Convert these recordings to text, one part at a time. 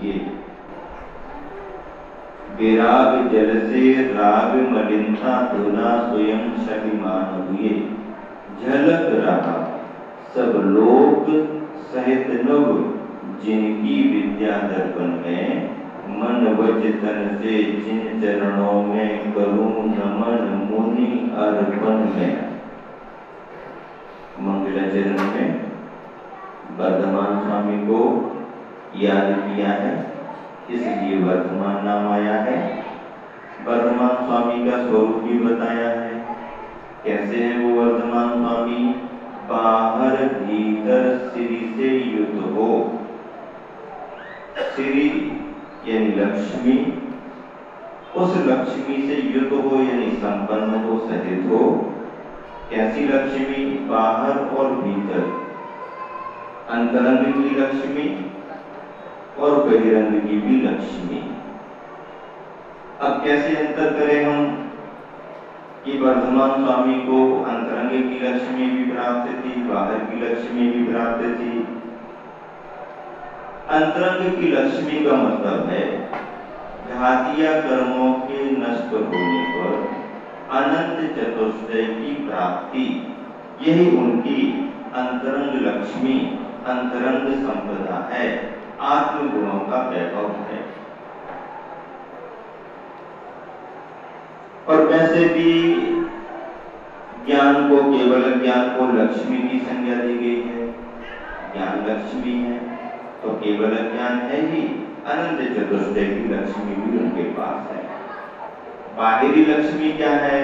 हुए। विराग जल से राग मलिनता धुला स्वयं शबिमान हुए। झलक रहा सब लोक सहित नव जिनकी विद्या दर्पण में। मन वच तन से जिन चरणों में करूं नमन मुनि अर्पण में। मंगलाचरण में वर्धमान स्वामी को याद किया है, इसलिए वर्धमान नाम आया है। वर्धमान स्वामी का स्वरूप भी बताया है। कैसे है वो वर्धमान स्वामी? बाहर भीतर श्री से युक्त हो। श्री यानी लक्ष्मी, उस लक्ष्मी से युक्त हो यानी संपन्न हो, सहित हो। कैसी लक्ष्मी? बाहर और भीतर, अंतरंग की लक्ष्मी और बहिरंग की भी लक्ष्मी। अब कैसे अंतर करें हम कि वर्धमान स्वामी को अंतरंग की लक्ष्मी भी प्राप्त थी, बाहर की लक्ष्मी भी प्राप्त थी। अंतरंग की लक्ष्मी का मतलब है घातिया कर्मों के नष्ट होने पर अनंत चतुष्टय की प्राप्ति। यही उनकी अंतरंग लक्ष्मी, अंतरंग संपदा है, आत्म गुणों का वैभव है। और वैसे भी ज्ञान को, केवल ज्ञान को लक्ष्मी की संज्ञा दी गई है। ज्ञान लक्ष्मी है तो केवल ज्ञान है ही, अनंत चतुष्टय की लक्ष्मी भी उनके पास है। बाहरी लक्ष्मी क्या है?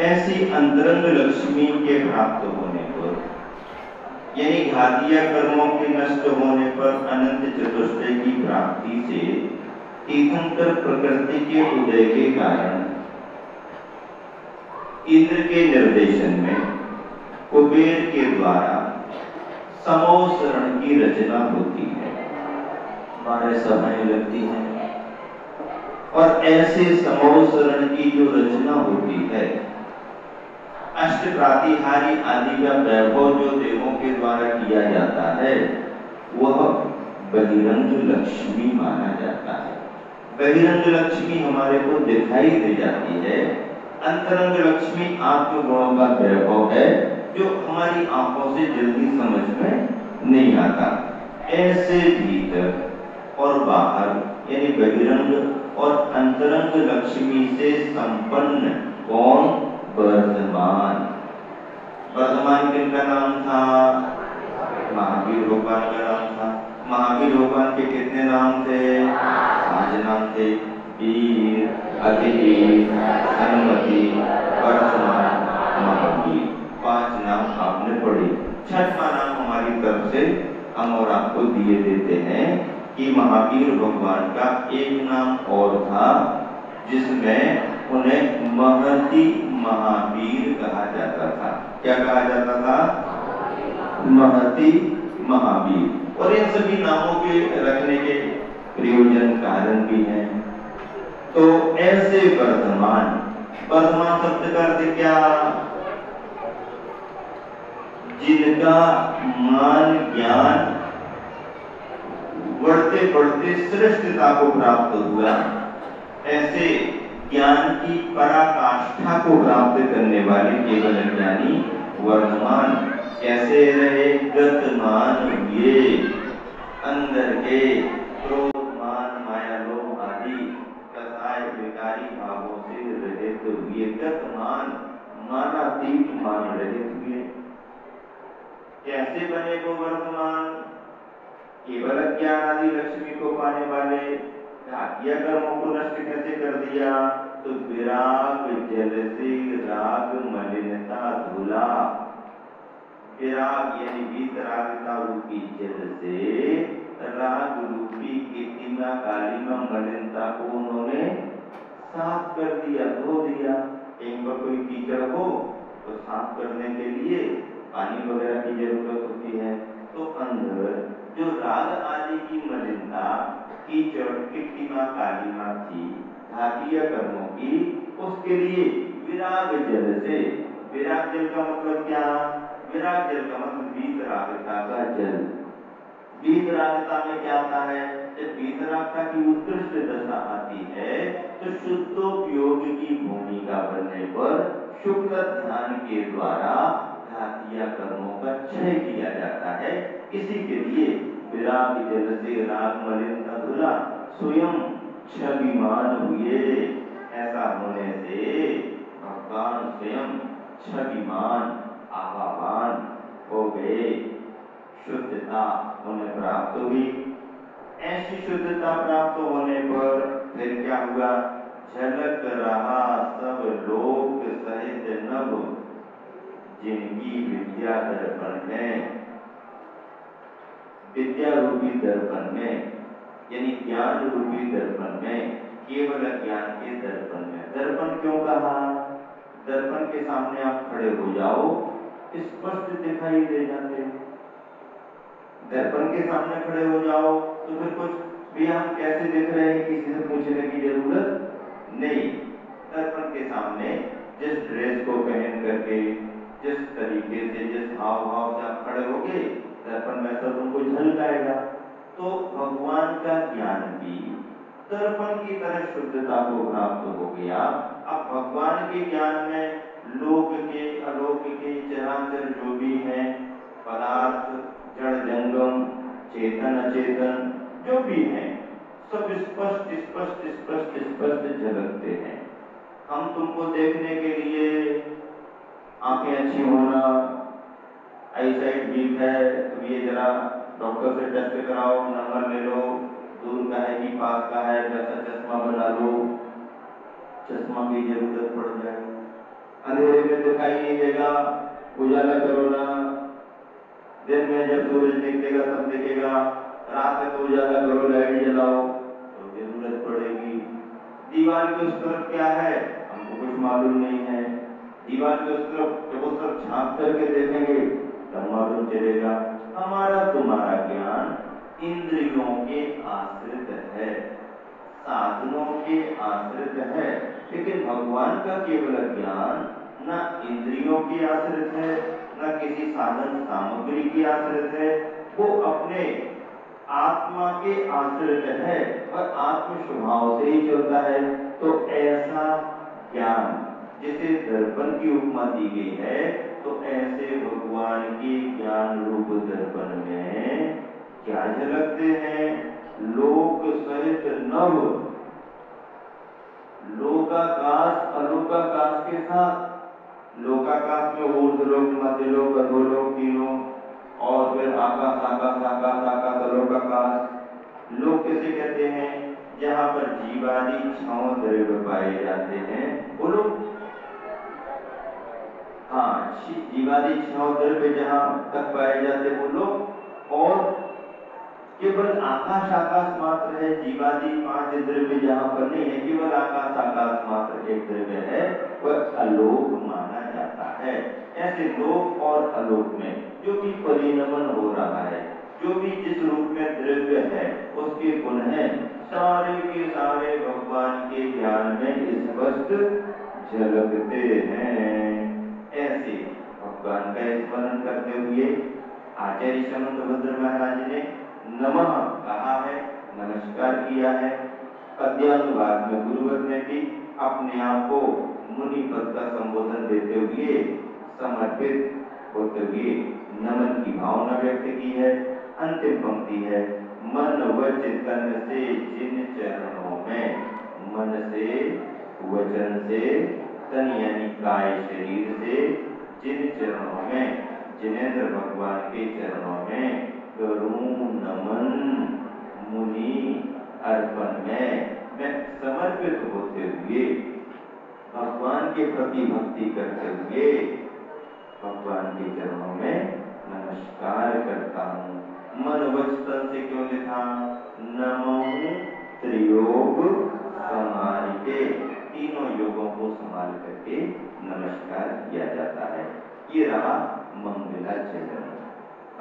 ऐसी अंतरंग लक्ष्मी के प्राप्त होने पर, यानी घातिया कर्मों के नष्ट होने पर अनंत चतुष्टय की प्राप्ति से तीर्थंकर प्रकृति के उदय के कारण इंद्र के निर्देशन में कुबेर के द्वारा समोसरण की रचना होती है। 12 सभाएं लगती हैं और ऐसे समोसरण की जो रचना होती है, अष्ट प्रातिहारी आदि का वैभव जो देवों के द्वारा किया जाता है, वह बहिरंग लक्ष्मी माना जाता है। बहिरंग लक्ष्मी हमारे को दिखाई दे जाती है, अंतरंग लक्ष्मी आत्मगुणों का वैभव है जो हमारी आंखों से जल्दी समझ में नहीं आता। ऐसे भीतर और बाहर यानी बहिरंग और अंतरंग लक्ष्मी से संपन्न कौन? वर्धमान। वर्धमान किनका नाम था? महावीर भगवान का नाम था। महावीर भगवान के कितने नाम थे? 5 नाम थे। वीर, अतिवीर, हनुमति, वर्धमान, महावीर। 5 नाम आपने पढ़े। 6वां नाम हमारी तरफ से हम और आपको दिए देते हैं कि महावीर भगवान का एक नाम और था जिसमें उन्हें महति महावीर कहा जाता था। क्या कहा जाता था? महति महावीर। और इन सभी नामों के रखने के प्रयोजन कारण भी हैं। तो ऐसे वर्धमान, वर्धमान शब्द का अर्थ क्या? जिनका मान ज्ञान बढ़ते बढ़ते श्रेष्ठता को प्राप्त हुआ, ऐसे ज्ञान की पराकाष्ठा को प्राप्त करने वाले केवल ज्ञानी वर्धमान कैसे रहे? गतमान हुए, अंदर के क्रोध मान माया लोभ आदि कसाय विकारी भावों से रहित हुए। गतमान मानातीत मान रहित हुए। कैसे बने वो वर्धमान? केवल ज्ञान आदि लक्ष्मी को पाने वाले। घातिया कर्मों को नष्ट कैसे कर दिया? तो विराग जल से राग मलिनता धुला। विराग यानी वीतरागता रूपी जल से राग रूपी कीर्तिमा कालिमा मलिनता को उन्होंने साफ कर दिया, धो दिया। कहीं पर कोई कीचड़ हो तो साफ करने के लिए पानी वगैरह की जरूरत होती है। तो अंदर जो राग आदि की मलिनता, कीचड़, कीर्तिमा कालिमा थी घातिया कर्मों की, उसके लिए विराग जल से। विराग जल का मतलब क्या? विराग जल का मतलब वीतरागता का जल। वीतरागता में क्या आता है? जब वीतरागता की उत्कृष्ट दशा आती है तो शुद्धोपयोग की भूमिका बनने पर शुक्ल ध्यान के द्वारा घातीय कर्मों का क्षय किया जाता है। इसी के लिए विराग जल से राग मलिन धुला स्वयं छविमान हुए। ऐसा होने से भगवान स्वयं छविमान आवावान हो गए, शुद्धता उन्हें प्राप्त हुई। ऐसी शुद्धता प्राप्त होने पर फिर क्या हुआ? झलक रहा सब लोक सहित नभ, जिनकी विद्या दर्पण में, विद्या रूपी दर्पण में, यानी ज्ञान रूपी दर्पण में, केवल ज्ञान के दर्पण में। दर्पण क्यों कहा? दर्पण के सामने आप खड़े हो जाओ, स्पष्ट दिखाई दे जाते हो। दर्पण के सामने खड़े हो जाओ तो फिर कुछ भी हम कैसे दिख रहे हैं किसी से पूछने की जरूरत नहीं। दर्पण के सामने जिस ड्रेस को पहन करके, जिस तरीके से, जिस हाव भाव से आप खड़े होगे, दर्पण में सब तुमको झलकाएगा। तो भगवान का ज्ञान भी दर्पण की तरह शुद्धता को प्राप्त हो गया। अब भगवान के ज्ञान में लोक के, अलोक के, चराचर जो भी हैं पदार्थ, जड़ जंगम, चेतन अचेतन जो भी हैं, सब स्पष्ट स्पष्ट स्पष्ट स्पष्ट झलकते हैं। हम तुमको देखने के लिए आंखें अच्छी होना, आईसाइट वीक है तो ये जरा डॉक्टर से टेस्ट कराओ, नंबर ले लो, दूर का है कि पास का है, वैसा चश्मा बना लो, चश्मा की जरूरत पड़ जाए। अंधेरे में दिखाई नहीं देगा, उजाला करो ना। दिन में जब सूरज निकलेगा तब दिखेगा, रात में तो उजाला करो, लाइट जलाओ, तो जरूरत पड़ेगी। दीवार के उस तरफ क्या है हमको कुछ मालूम नहीं है। दीवार के उस तरफ जब उस तरफ झांक करके देखेंगे तब मालूम चलेगा। हमारा तुम्हारा ज्ञान इंद्रियों के आश्रित है, साधनों के आश्रित है, लेकिन भगवान का केवल ज्ञान न इंद्रियों की आश्रित है, न किसी साधन सामग्री की आश्रित है, वो अपने आत्मा के आश्रित है और आत्म स्वभाव से ही चलता है। तो ऐसा ज्ञान जिसे दर्पण की उपमा दी गई है, तो ऐसे भगवान के ज्ञान रूप दर्पण में क्या झलकते हैं? लोक सहित नभ, लोकाकाश अलोकाकाश के साथ। लोकाकाश में ऊर्ध्वलोक, मध्यलोक, अधोलोक तीनों, और फिर आकाश आकाश आकाश आकाश अलोकाकाश। लोक किसे कहते हैं? जहां पर जीवादि छह द्रव्य पाए जाते हैं, बोलो। हाँ, जीवादि छह द्रव्य जहां तक पाए जाते हैं वो लोग। और केवल आकाश आकाश मात्र है, जीवादि पांच द्रव्य जहां पर नहीं है, केवल आकाश आकाश मात्र एक द्रव्य है, वह अलोक माना जाता है। ऐसे लोक और अलोक में जो भी परिणमन हो रहा है, जो भी जिस रूप में द्रव्य है, उसके गुण है, सारे के सारे भगवान के ज्ञान में स्पष्ट झलकते हैं। ऐसे भगवान का स्मरण करते हुए आचार्य समंतभद्र महाराज ने नमः कहा है, नमस्कार किया है। पद्यानुवाद में गुरुवर ने भी अपने आप को मुनि पद का संबोधन देते हुए, समर्पित होते हुए नमन की भावना व्यक्त की है। अंतिम पंक्ति है, मन वचन तन से जिन चरणों में, मन से, वचन से, तन यानी काय शरीर से, जिन चरणों में, जिनेंद्र भगवान के चरणों में करूं नमन मुनि अर्पण में, मैं समर्पित होते हुए, भगवान के प्रति भक्ति करते हुए भगवान के चरणों में नमस्कार करता हूँ। मन वचन से क्यों लिखा? नमो त्रियोग समाहिते, तीनों योगों को संभाल करके नमस्कार किया जाता है। ये रहा मंगलाचरण।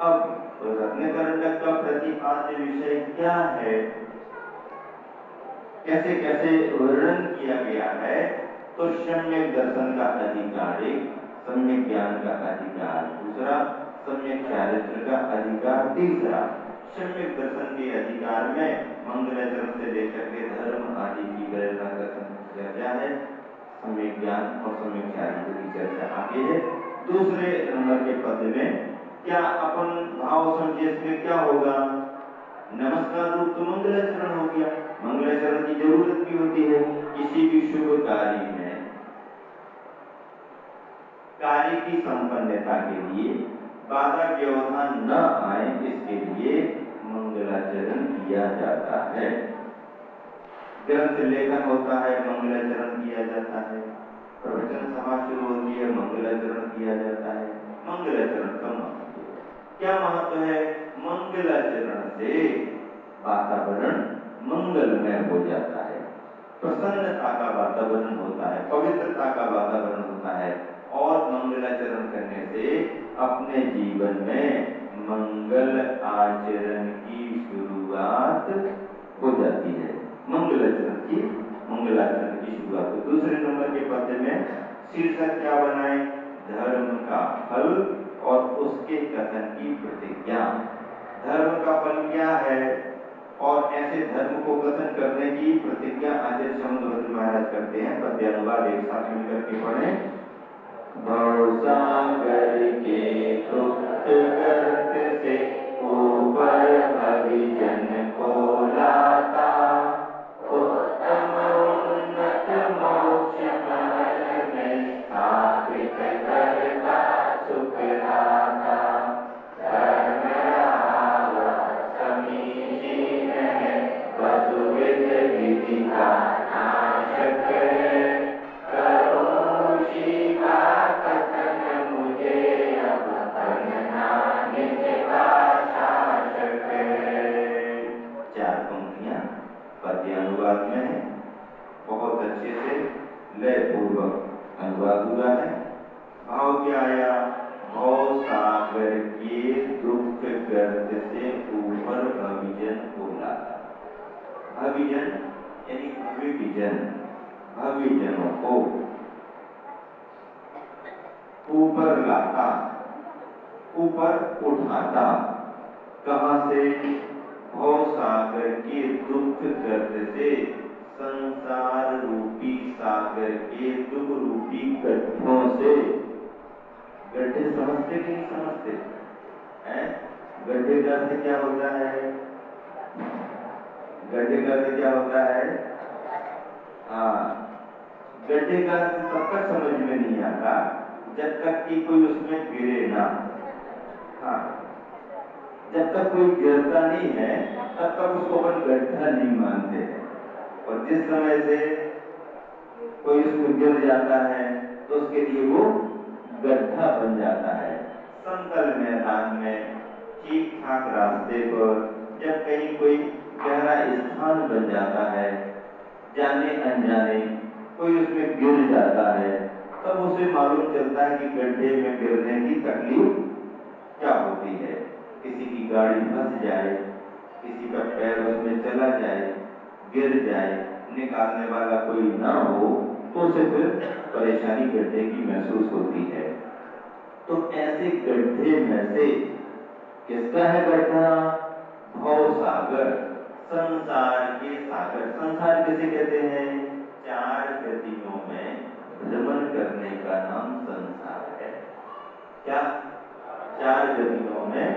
अब रत्नकरंडक का प्रतिपाद्य विषय क्या है, कैसे कैसे वर्णन किया गया है? तो सम्यक दर्शन का अधिकार एक, सम्यक ज्ञान का अधिकार दूसरा, सम्यक चारित्र का अधिकार। तीसरा, सम्यक दर्शन के अधिकार में मंगलाचरण से लेकर के धर्म आदि की प्रेरणा कथन चर्चा है। सम्यक ज्ञान और सम्यक चारित्र की चर्चा आगे है। दूसरे नंबर के पद में क्या अपन भाव समझे, इसमें क्या होगा? नमस्कार रूप तो मंगलाचरण हो गया। मंगलाचरण की जरूरत भी होती है किसी भी शुभ कार्य में। कार्य की संपन्नता के लिए बाधा व्यवधान न आए, इसके लिए मंगलाचरण किया जाता है। ग्रंथ लेखन होता है, मंगलाचरण किया जाता है। प्रवचन सभा शुरू होती है, मंगलाचरण किया जाता है। मंगलाचरण का महत्व क्या? महत्व है मंगलाचरण से वातावरण मंगलमय हो जाता है, प्रसन्नता का वातावरण होता है, पवित्रता का वातावरण होता है। और मंगलाचरण करने से अपने जीवन में मंगल आचरण की शुरुआत हो जाती है। मंगलाचरण की शुरुआत। तो दूसरे नंबर के पद में शीर्षक क्या बनाए? धर्म का फल और उसके कथन की प्रतिज्ञा। धर्म का फल क्या है और ऐसे धर्म को कथन करने की प्रतिज्ञा आचार्य समुद्रभद्र महाराज करते हैं। पद्यानुवाद एक साथ मिलकर के पढ़ें। भवसागर के दुख गर्त से ऊपर भविजन को लाता, उत्तम उन्नत मोक्ष महल में स्थापित करता सुख दाता। धर्म राव समीचीन है, वसुविध विधि का नाशक है। करोषि का कथन मुझे अब बनना निज का शासक है। चार पंक्तियां पद्यानुवाद में है, बहुत अच्छे से लय पूर्वक अनुवाद हुआ है। भाव क्या आया? भव सागर के दुख गर्त से ऊपर भविजन को लाता। भविजन यानी भव्य विजन, भव्य जनों को ऊपर लाता, ऊपर उठाता। कहां से? भव सागर के दुख गर्त से, संसार रूपी सागर के दुख रूपी गड्ढों से। गड्ढे समझते कि नहीं समझते हैं? गड्ढे का अर्थ क्या होता है? गड्ढे का अर्थ क्या होता है? गड्ढे का अर्थ तब तक समझ में नहीं आता जब तक कि कोई उसमें गिरे ना। हाँ, जब तक कोई गिरता नहीं है तब तक उसको अपन गड्ढा नहीं मानते हैं। और जिस समय से कोई उसमें गिर जाता है तो उसके लिए वो गड्ढा बन जाता है। समतल मैदान में, ठीक ठाक रास्ते पर जब कहीं कोई गहरा स्थान बन जाता है, जाने अनजाने कोई उसमें गिर जाता है, तब उसे मालूम चलता है कि गड्ढे में गिरने की तकलीफ क्या होती है। किसी की गाड़ी फंस जाए, किसी का पैर उसमें चला जाए, गिर जाए, निकालने वाला कोई ना हो तो उसे फिर परेशानी गड्ढे की महसूस होती है। तो ऐसे गड्ढे में से किसका है गड्ढा? भव सागर, संसार के सागर। संसार किसे कहते हैं? चार गतियों में भ्रमण करने का नाम संसार है। क्या? चार गतियों में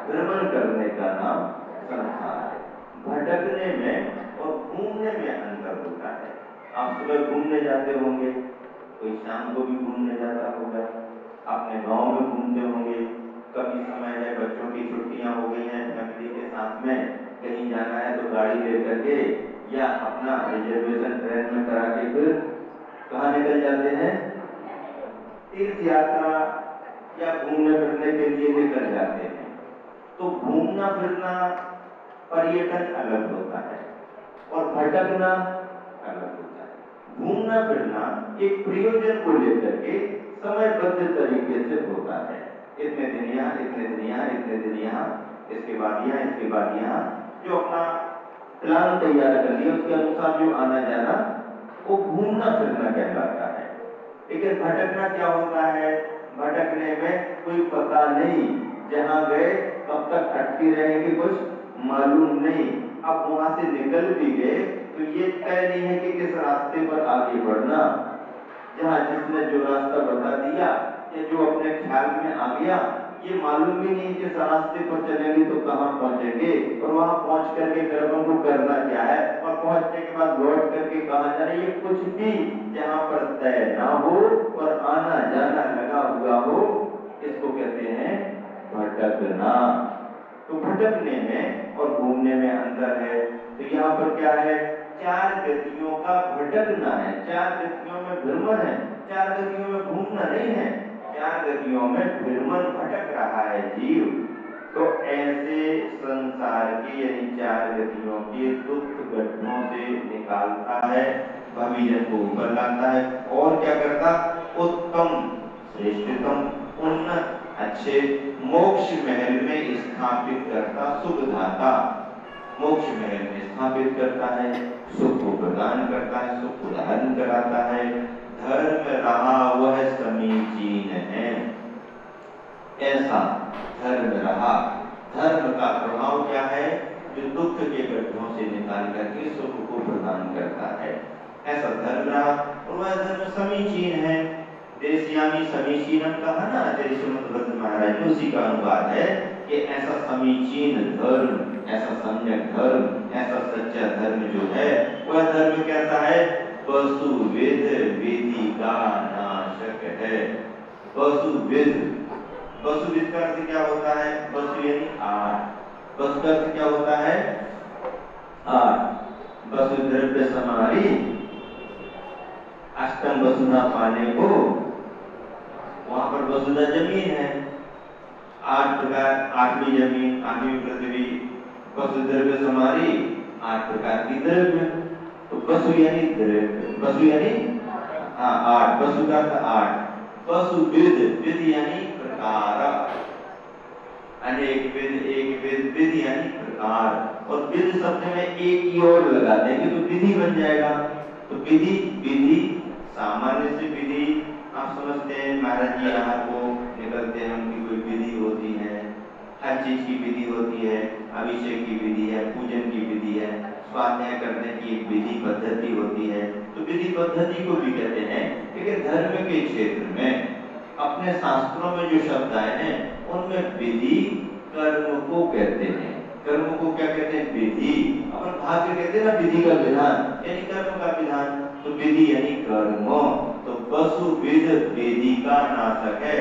भ्रमण करने का नाम संसार है। भटकने में और घूमने में अंतर होता है। आप सुबह घूमने जाते होंगे, कोई शाम को भी घूमने जाता होगा, अपने गांव में घूमते होंगे। कभी समय है, बच्चों की छुट्टियां हो गई हैं, फैमिली के साथ में कहीं जाना है तो गाड़ी लेकर के या अपना रिजर्वेशन ट्रेन में करा के फिर कहाँ निकल जाते हैं? तीर्थ यात्रा या घूमने फिरने के लिए निकल जाते हैं। तो घूमना फिरना पर्यटन अलग होता है और भटकना अलग होता है। घूमना फिरना एक प्रयोजन को लेकर के समयबद्ध तरीके से होता है। इतने दिन यहाँ, इतने दिन यहाँ, इतने दिन यहाँ, इसके बाद यहाँ, इसके बाद यहाँ, जो अपना प्लान तैयार कर लिया उसके अनुसार जो आना जाना, वो घूमना फिरना कहलाता है। लेकिन भटकना क्या होता है? भटकने में कोई पता नहीं, जहां गए कब तक अटके रहेंगे कुछ मालूम नहीं। अब वहां से निकल भी गए तो ये तय नहीं है कि किस रास्ते पर आगे बढ़ना। जहां जिसने जो रास्ता बता दिया या जो अपने ख्याल में आ गया, ये मालूम भी नहीं कि रास्ते पर चलेंगे तो कहां पहुंचेंगे और वहां पहुंच करके फिर अपन को करना क्या है और पहुंचने के बाद लौट करके कहां जाना, ये कुछ भी जहां पर तय ना हो और आना जाना लगा हुआ हो, इसको कहते हैं भटकना। तो भटकने में और घूमने में अंतर है। तो यहाँ पर क्या है, चार गतियों का भटकना है, चार गतियों में भ्रमण है, चार गतियों में घूमना नहीं है, चार गतियों में भ्रमण भटक रहा है जीव। तो ऐसे संसार के यानी चार गतियों के दुख गड्ढों से निकालता है, भविजन को ऊपर लाता है और क्या करता, उत्तम श्रेष्ठतम उन्नत अच्छे मोक्ष महल में स्थापित करता, सुखदाता मोक्ष महल में स्थापित करता है, सुख को प्रदान करता है, सुख को धारण कराता है। धर्म रहा वह समीचीन है, ऐसा धर्म रहा। धर्म का प्रभाव क्या है, जो दुख के गड्ढों से निकाल करके सुख को प्रदान करता है, ऐसा धर्म रहा। और वह धर्म समीचीन है, देशयामी समीचीनम कहा ना आचार्य श्रीमद भद्र महाराज ने, उसी का अनुवाद है कि ऐसा समीचीन धर्म, ऐसा सम्यक धर्म, ऐसा सच्चा धर्म जो है वह धर्म कहता है वसुविद विधि का नाशक है। वसुविद, वसुविद का अर्थ क्या होता है, वसु यानी आठ, वसु का अर्थ क्या होता है आठ। वसु द्रव्य समारी अष्टम वसुधा पाने को, वहां पर वसुधा जमीन है, आठ प्रकार, आठवीं जमीन, आठवीं पृथ्वी, वसु द्रव्य समारी आठ प्रकार की द्रव्य। तो वसु यानी द्रव्य, वसु यानी आठ, वसु का अर्थ आठ। वसु विद, विद यानी प्रकार, अनेक विद, एक विद, विद यानी प्रकार। और विद शब्द में एक की ओर लगा देंगे तो विधि बन जाएगा। तो विधि, विधि सामान्य से विधि आप समझते हैं, महाराज जी यहाँ को निकलते हैं, उनकी कोई विधि होती है, हर चीज की विधि होती है, अभिषेक की विधि है, पूजन की विधि है, स्वाध्याय करने की एक विधि पद्धति होती है। तो विधि पद्धति को भी कहते हैं। लेकिन धर्म के क्षेत्र में अपने शास्त्रों में जो शब्द आए हैं उनमें विधि कर्म को कहते हैं। कर्म को क्या कहते हैं, विधि। अपन भाग्य कहते हैं ना, विधि का विधान यानी कर्म का विधान, तो विधि यानी कर्म। तो वसु विध विधि का नाशक है,